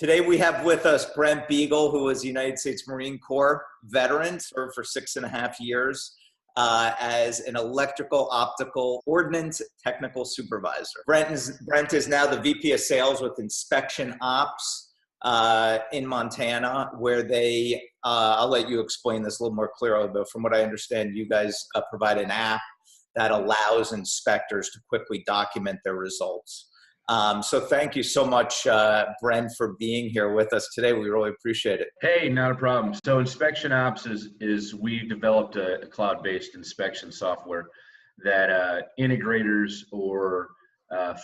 Today we have with us Brent Biegel, who is a United States Marine Corps veteran, served for 6.5 years as an electrical optical ordnance technical supervisor. Brent is now the VP of Sales with Instpection Opps in Montana, where they, I'll let you explain this a little more clearly, but from what I understand, you guys provide an app that allows inspectors to quickly document their results. So thank you so much, Brent, for being here with us today. We really appreciate it. Hey, not a problem. So Instpection Opps is we developed a cloud-based inspection software that integrators or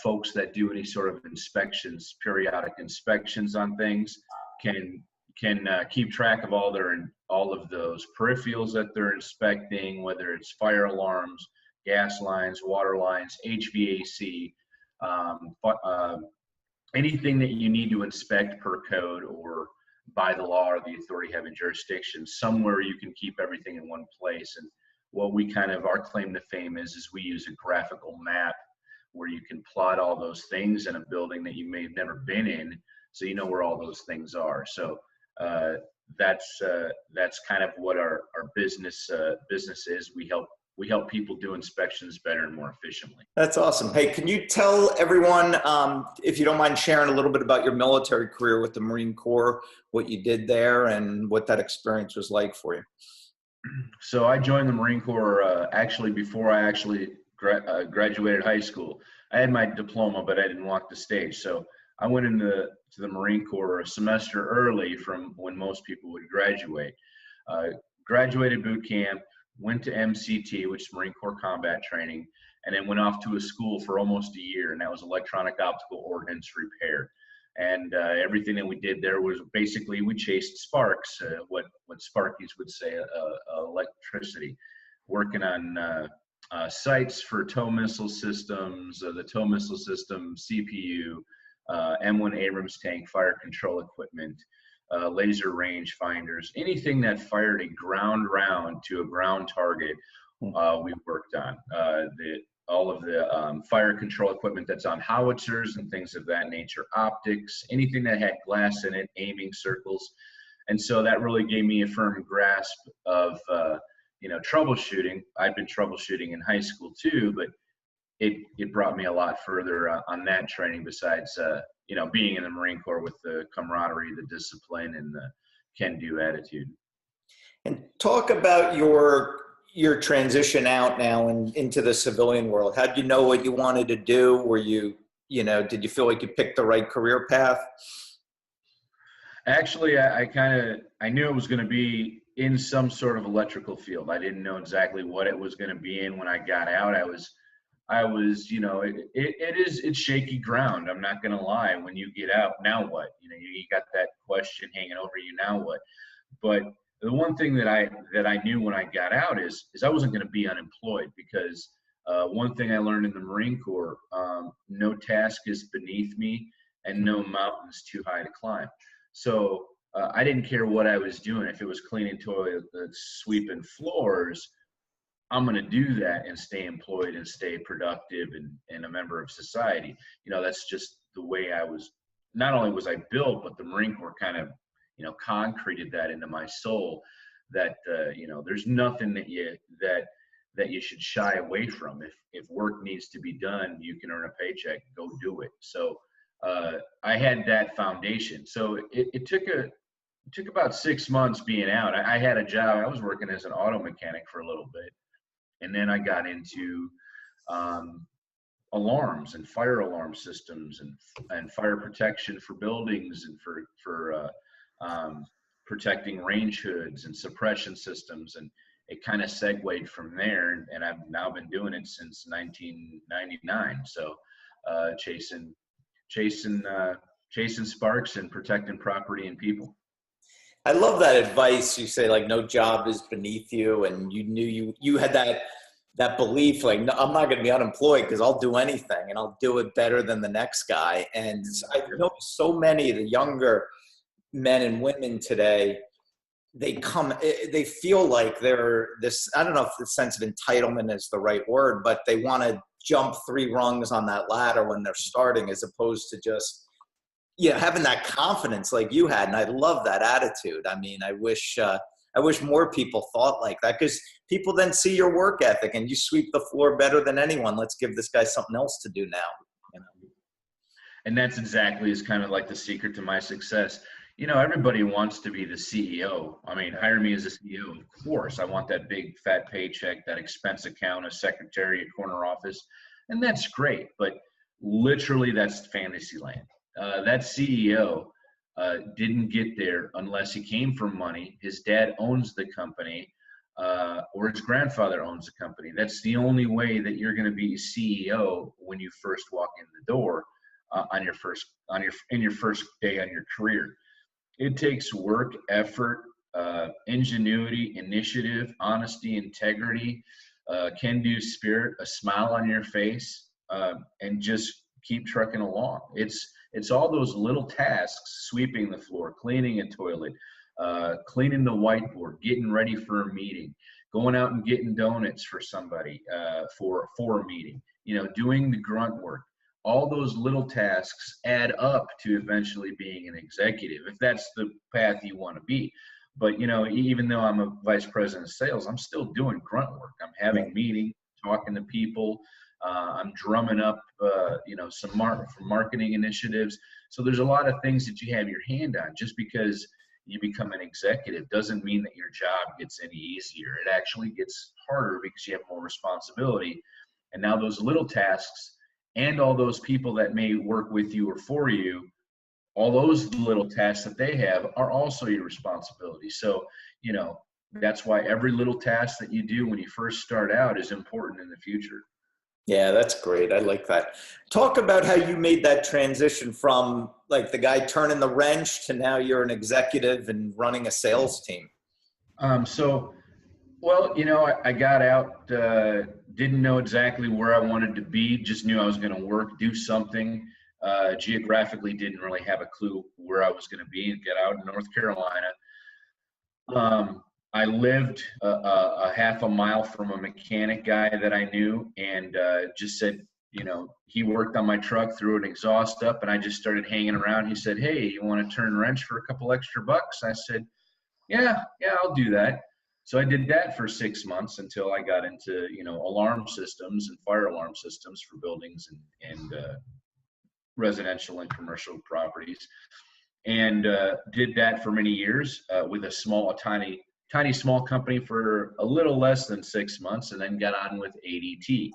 folks that do any sort of inspections, periodic inspections on things, can keep track of all of those peripherals that they're inspecting, whether it's fire alarms, gas lines, water lines, HVAC. Anything that you need to inspect per code or by the law or the authority having jurisdiction, somewhere you can keep everything in one place. And what we our claim to fame is we use a graphical map where you can plot all those things in a building that you may have never been in, so you know where all those things are. So that's kind of what our business is. We help people do inspections better and more efficiently. That's awesome. Hey, can you tell everyone, if you don't mind sharing a little bit about your military career with the Marine Corps, what you did there and what that experience was like for you? So I joined the Marine Corps actually before I graduated high school. I had my diploma, but I didn't walk the stage. So I went into the Marine Corps a semester early from when most people would graduate. Graduated boot camp, went to MCT, which is Marine Corps Combat Training, and then went off to a school for almost a year, and that was electronic optical ordnance repair. And everything that we did there was basically we chased sparks, what Sparkies would say, electricity, working on sites for tow missile systems, the tow missile system, CPU, M1 Abrams tank, fire control equipment, laser range finders, anything that fired a ground round to a ground target, we worked on. All of the fire control equipment that's on howitzers and things of that nature, optics, anything that had glass in it, aiming circles. And so that really gave me a firm grasp of troubleshooting. I'd been troubleshooting in high school too, but it brought me a lot further on that training besides being in the Marine Corps with the camaraderie, the discipline, and the can-do attitude. And talk about your transition out now and into the civilian world. How did you know what you wanted to do? Were you, did you feel like you picked the right career path? Actually, I knew it was going to be in some sort of electrical field. I didn't know exactly what it was going to be in when I got out. It's shaky ground. I'm not going to lie. When you get out, now what? You got that question hanging over you, now what? But the one thing that I knew when I got out is I wasn't going to be unemployed, because one thing I learned in the Marine Corps, no task is beneath me and no mountain is too high to climb. So I didn't care what I was doing. If it was cleaning toilets, sweeping floors, I'm going to do that and stay employed and stay productive and a member of society. That's just the way I was. Not only was I built, but the Marine Corps kind of, concreted that into my soul, that, there's nothing that you should shy away from. If work needs to be done, you can earn a paycheck, go do it. So I had that foundation. So it took about 6 months being out. I had a job. I was working as an auto mechanic for a little bit. And then I got into alarms and fire alarm systems and fire protection for buildings and for protecting range hoods and suppression systems. And it kind of segued from there. And I've now been doing it since 1999. So chasing sparks and protecting property and people. I love that advice. You say, like, no job is beneath you, and you knew you had that belief, like, no, I'm not going to be unemployed because I'll do anything and I'll do it better than the next guy. And I know so many of the younger men and women today, they feel like they're this, I don't know if the sense of entitlement is the right word, but they want to jump 3 rungs on that ladder when they're starting, as opposed to just having that confidence like you had. And I love that attitude. I mean, I wish more people thought like that, because people then see your work ethic and you sweep the floor better than anyone. Let's give this guy something else to do now. You know? And that's exactly is kind of like the secret to my success. You know, everybody wants to be the CEO. I mean, hire me as a CEO. Of course, I want that big fat paycheck, that expense account, a secretary, a corner office, and that's great. But literally, that's fantasy land. That CEO didn't get there unless he came from money. His dad owns the company, or his grandfather owns the company. That's the only way that you're going to be a CEO when you first walk in the door in your first day on your career. It takes work, effort, ingenuity, initiative, honesty, integrity, can-do spirit, a smile on your face, and just keep trucking along. It's all those little tasks: sweeping the floor, cleaning a toilet, cleaning the whiteboard, getting ready for a meeting, going out and getting donuts for somebody for a meeting. You know, doing the grunt work. All those little tasks add up to eventually being an executive, if that's the path you want to be. But, you know, even though I'm a vice president of sales, I'm still doing grunt work. I'm having meetings, talking to people. I'm drumming up, some marketing initiatives. So there's a lot of things that you have your hand on. Just because you become an executive doesn't mean that your job gets any easier. It actually gets harder because you have more responsibility. And now those little tasks and all those people that may work with you or for you, all those little tasks that they have are also your responsibility. So, you know, that's why every little task that you do when you first start out is important in the future. Yeah, that's great. I like that. Talk about how you made that transition from like the guy turning the wrench to now you're an executive and running a sales team. Well, you know, I got out, didn't know exactly where I wanted to be, just knew I was going to work, do something. Geographically, didn't really have a clue where I was going to be and get out in North Carolina. I lived a half a mile from a mechanic guy that I knew, and just said, you know, he worked on my truck, threw an exhaust up, and I just started hanging around. He said, "Hey, you want to turn wrench for a couple extra bucks?" I said, yeah, I'll do that. So I did that for 6 months until I got into, you know, alarm systems and fire alarm systems for buildings and residential and commercial properties, and did that for many years with a tiny small company for a little less than 6 months, and then got on with ADT.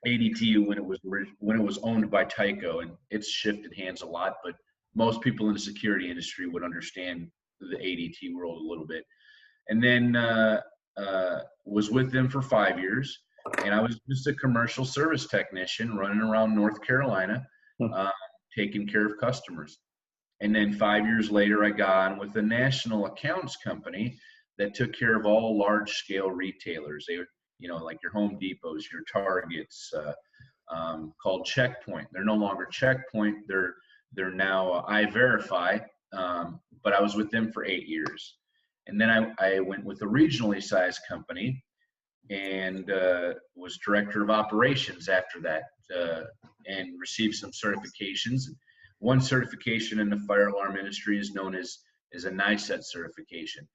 ADT when it was owned by Tyco, and it's shifted hands a lot, but most people in the security industry would understand the ADT world a little bit. And then was with them for 5 years, and I was just a commercial service technician running around North Carolina, taking care of customers. And then 5 years later, I got on with a national accounts company that took care of all large-scale retailers. They were, you know, like your Home Depots, your Targets, called Checkpoint. They're no longer Checkpoint. They're now iVerify. But I was with them for 8 years. And then I went with a regionally sized company and was director of operations after that, and received some certifications. One certification in the fire alarm industry is known as a NICET certification.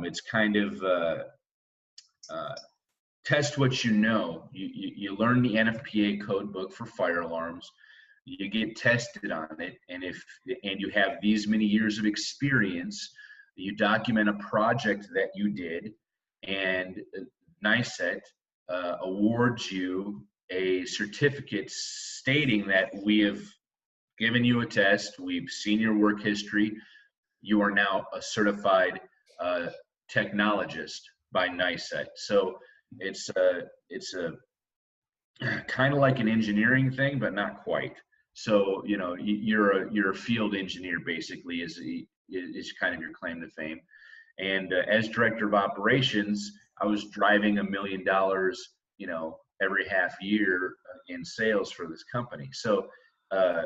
It's kind of test what you know. You learn the NFPA code book for fire alarms. You get tested on it, and you have these many years of experience, you document a project that you did, and NICET awards you a certificate stating that we have given you a test, we've seen your work history, you are now a certified technologist by NICET. So it's a kind of like an engineering thing, but not quite. So, you know, you're a field engineer basically is kind of your claim to fame. And as director of operations, I was driving $1 million, you know, every half year in sales for this company. So a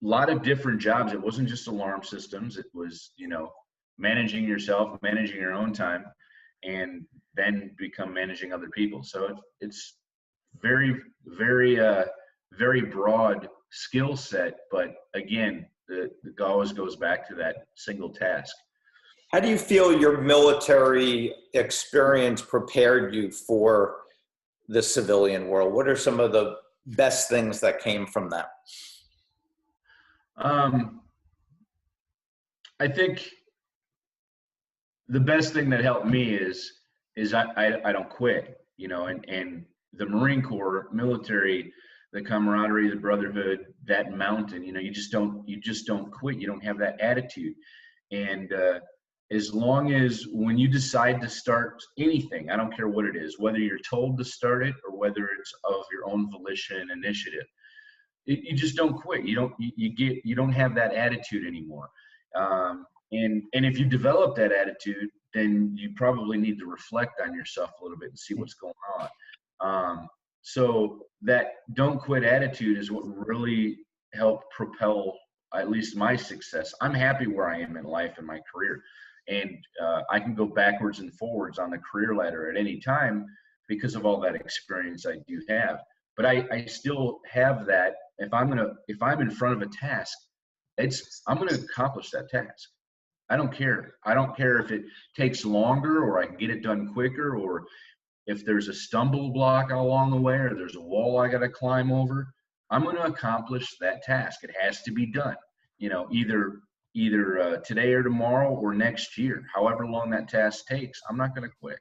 lot of different jobs. It wasn't just alarm systems. It was, you know, managing yourself, managing your own time, and then become managing other people. So it's very, very, very broad skill set, but again, the always goes back to that single task. How do you feel your military experience prepared you for the civilian world? What are some of the best things that came from that? I think the best thing that helped me is I don't quit, you know, and the Marine Corps military, the camaraderie, the brotherhood, that mountain, you know, you just don't quit. You don't have that attitude. And as long as when you decide to start anything, I don't care what it is, whether you're told to start it or whether it's of your own volition and initiative, you just don't quit. You don't have that attitude anymore. And if you develop that attitude, then you probably need to reflect on yourself a little bit and see what's going on. So that don't quit attitude is what really helped propel at least my success. I'm happy where I am in life and my career. And I can go backwards and forwards on the career ladder at any time because of all that experience I do have. But I still have that. If I'm in front of a task, I'm going to accomplish that task. I don't care. I don't care if it takes longer or I can get it done quicker, or if there's a stumble block along the way or there's a wall I got to climb over. I'm going to accomplish that task. It has to be done, you know, either today or tomorrow or next year, however long that task takes. I'm not going to quit.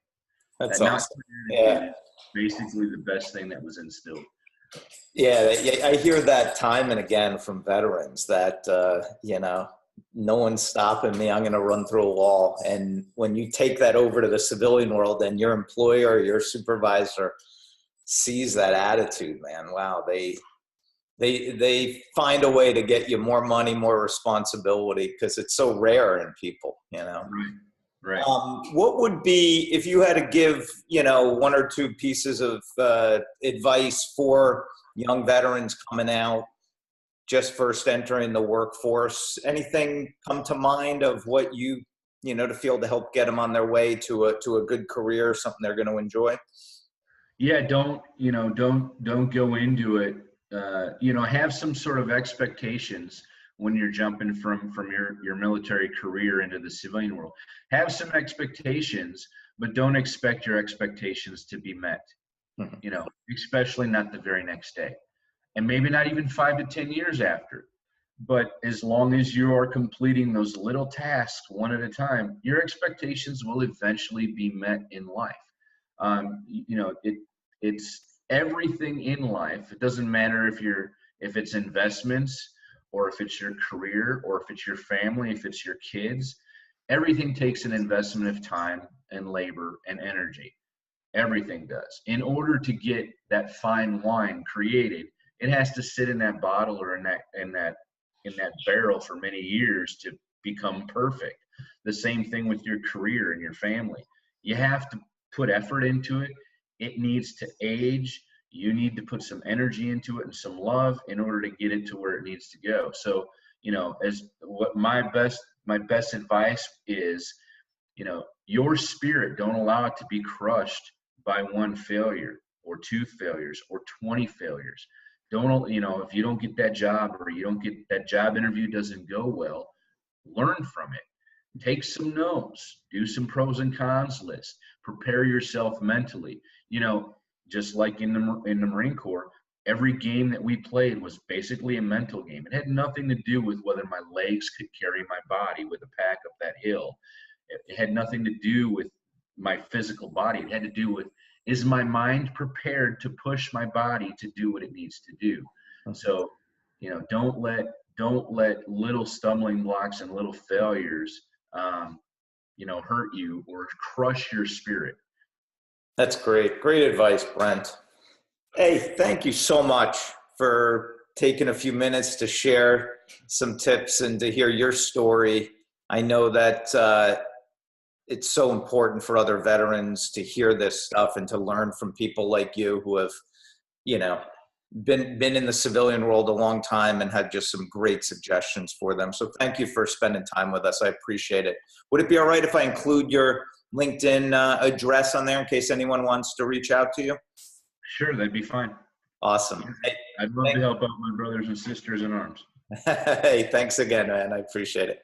That's that awesome. Yeah. Basically the best thing that was instilled. Yeah, I hear that time and again from veterans that, you know, no one's stopping me. I'm going to run through a wall. And when you take that over to the civilian world, and your employer, your supervisor sees that attitude, man, wow, they find a way to get you more money, more responsibility, because it's so rare in people, you know? Right. What would be, if you had to give, you know, one or two pieces of advice for young veterans coming out, just first entering the workforce, anything come to mind of what you know, to feel to help get them on their way to a good career, something they're going to enjoy? Yeah, don't go into it. You know, have some sort of expectations when you're jumping from your military career into the civilian world. Have some expectations, but don't expect your expectations to be met. Mm-hmm. You know, especially not the very next day, and maybe not even 5 to 10 years after. But as long as you are completing those little tasks one at a time, your expectations will eventually be met in life. You know, it's everything in life. It doesn't matter if it's investments or if it's your career or if it's your family, if it's your kids. Everything takes an investment of time and labor and energy. Everything does. In order to get that fine wine created, it has to sit in that bottle or in that barrel for many years to become perfect. The same thing with your career and your family. You have to put effort into it. It needs to age. You need to put some energy into it and some love in order to get it to where it needs to go. So, you know, my best advice is, you know, your spirit, don't allow it to be crushed by one failure or 2 failures or 20 failures. Don't, you know, if you don't get that job or you don't get that job interview doesn't go well, learn from it. Take some notes, do some pros and cons list, prepare yourself mentally. You know, just like in the Marine Corps, every game that we played was basically a mental game. It had nothing to do with whether my legs could carry my body with a pack up that hill. It had nothing to do with my physical body. It had to do with, is my mind prepared to push my body to do what it needs to do? So, you know, don't let little stumbling blocks and little failures, you know, hurt you or crush your spirit. That's great. Great advice, Brent. Hey, thank you so much for taking a few minutes to share some tips and to hear your story. I know that it's so important for other veterans to hear this stuff and to learn from people like you who have, you know, been in the civilian world a long time and had just some great suggestions for them. So thank you for spending time with us. I appreciate it. Would it be all right if I include your LinkedIn address on there in case anyone wants to reach out to you? Sure, that'd be fine. Awesome. Hey, I'd love to help out my brothers and sisters in arms. hey, thanks again, man. I appreciate it.